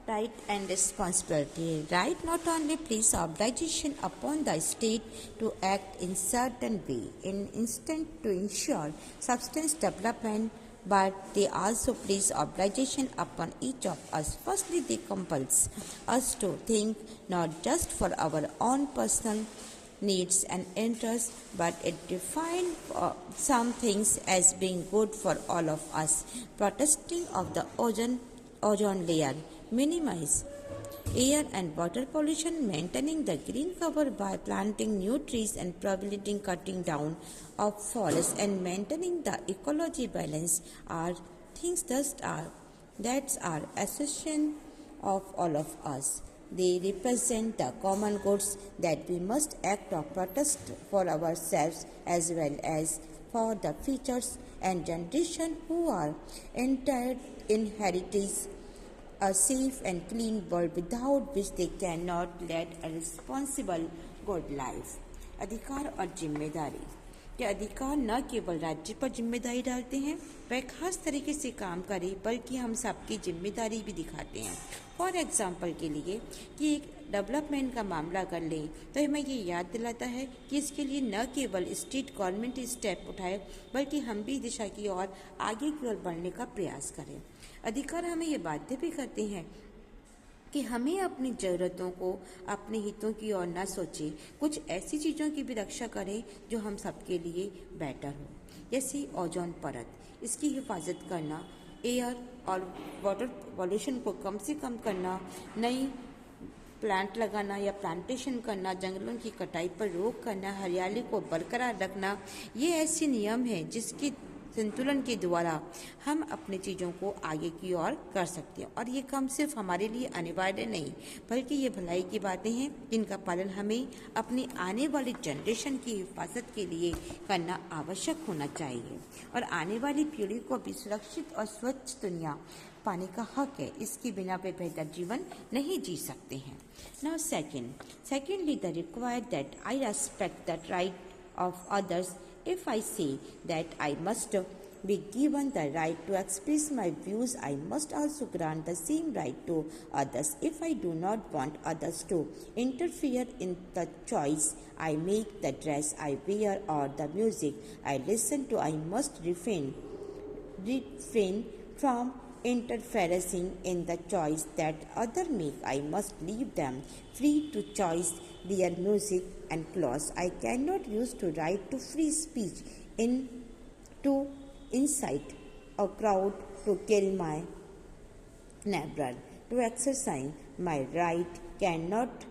Right and responsibility. Right not only place obligation upon the state to act in certain way in instant to ensure substance development, but they also place obligation upon each of us. Firstly, they compels us to think not just for our own personal needs and interests, but it defines some things as being good for all of us. Protesting of the ozone layer, minimize air and water pollution, maintaining the green cover by planting new trees and preventing cutting down of forests, and maintaining the ecology balance are things that are essential of all of us. They represent the common goods that we must act or protest for ourselves as well as for the futures and generation who are entered in heritage a safe and clean world without which they cannot lead a responsible good life. अधिकार और जिम्मेदारी. ये अधिकार न केवल राज्य पर जिम्मेदारी डालते हैं, वह खास तरीके से काम करे, बल्कि हम सबकी जिम्मेदारी भी दिखाते हैं. फॉर एग्जाम्पल के लिए कि एक डेवलपमेंट का मामला कर लें तो हमें ये याद दिलाता है कि इसके लिए न केवल स्टेट गवर्नमेंट स्टेप उठाए, बल्कि हम भी दिशा की ओर आगे की ओर बढ़ने का प्रयास करें. अधिकार हमें ये बाध्य भी करते हैं कि हमें अपनी ज़रूरतों को अपने हितों की ओर न सोचें, कुछ ऐसी चीज़ों की भी रक्षा करें जो हम सबके लिए बेटर हो, जैसे ओजोन परत, इसकी हिफाजत करना, एयर और वाटर पॉल्यूशन को कम से कम करना, नई प्लांट लगाना या प्लांटेशन करना, जंगलों की कटाई पर रोक करना, हरियाली को बरकरार रखना. ये ऐसे नियम हैं जिसके संतुलन के द्वारा हम अपनी चीज़ों को आगे की ओर कर सकते हैं. और ये कम सिर्फ हमारे लिए अनिवार्य नहीं, बल्कि ये भलाई की बातें हैं जिनका पालन हमें अपनी आने वाली जनरेशन की हिफाजत के लिए करना आवश्यक होना चाहिए. और आने वाली पीढ़ी को भी सुरक्षित और स्वच्छ दुनिया पाने का हक है. इसके बिना वे बेहतर जीवन नहीं जी सकते हैं. Now secondly the require that I respect the right of others. If I say that I must be given the right to express my views, I must also grant the same right to others. If I do not want others to interfere in the choice I make, the dress I wear, or the music I listen to, I must refrain from interfering in the choice that others make. I must leave them free to choose their music and clothes. I cannot use the right to free speech to incite a crowd to kill my neighbor. To exercise my right cannot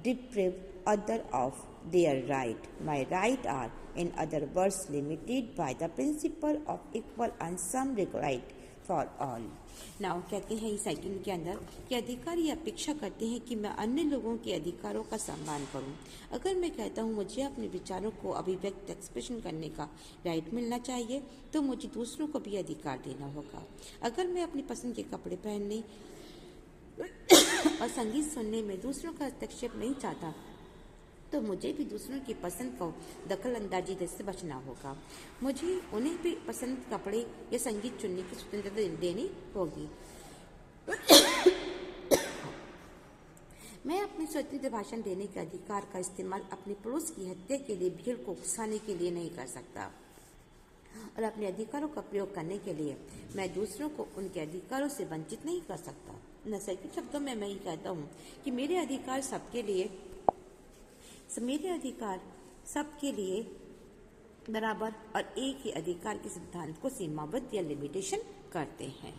deprive others of their right. My rights are, in other words, limited by the principle of equal and some right for all. Now कहते हैं इस second के अंदर कि अधिकारी अपेक्षा करते हैं कि मैं अन्य लोगों के अधिकारों का सम्मान करूं. अगर मैं कहता हूं मुझे अपने विचारों को अभिव्यक्त एक्सप्रेशन करने का राइट मिलना चाहिए, तो मुझे दूसरों को भी अधिकार देना होगा. अगर मैं अपनी पसंद के कपड़े पहनने और संगीत सुनने में दूसरों का हस्तक्षेप नहीं चाहता, तो मुझे भी दूसरों की पसंद को दखल अंदाजी से बचना होगा. मुझे उन्हें भी पसंद कपड़े या संगीत चुनने की स्वतंत्रता देनी होगी. मैं अपने स्वतंत्र भाषण देने के अधिकार का इस्तेमाल अपने पड़ोस की हत्या के लिए भीड़ को उकसाने के लिए नहीं कर सकता. और अपने अधिकारों का प्रयोग करने के लिए मैं दूसरों को उनके अधिकारों से वंचित नहीं कर सकता. नैसर्गिक शब्दों में मैं ये कहता हूँ कि मेरे अधिकार सबके लिए बराबर और एक ही अधिकार के सिद्धांत को सीमाबद्ध या लिमिटेशन करते हैं.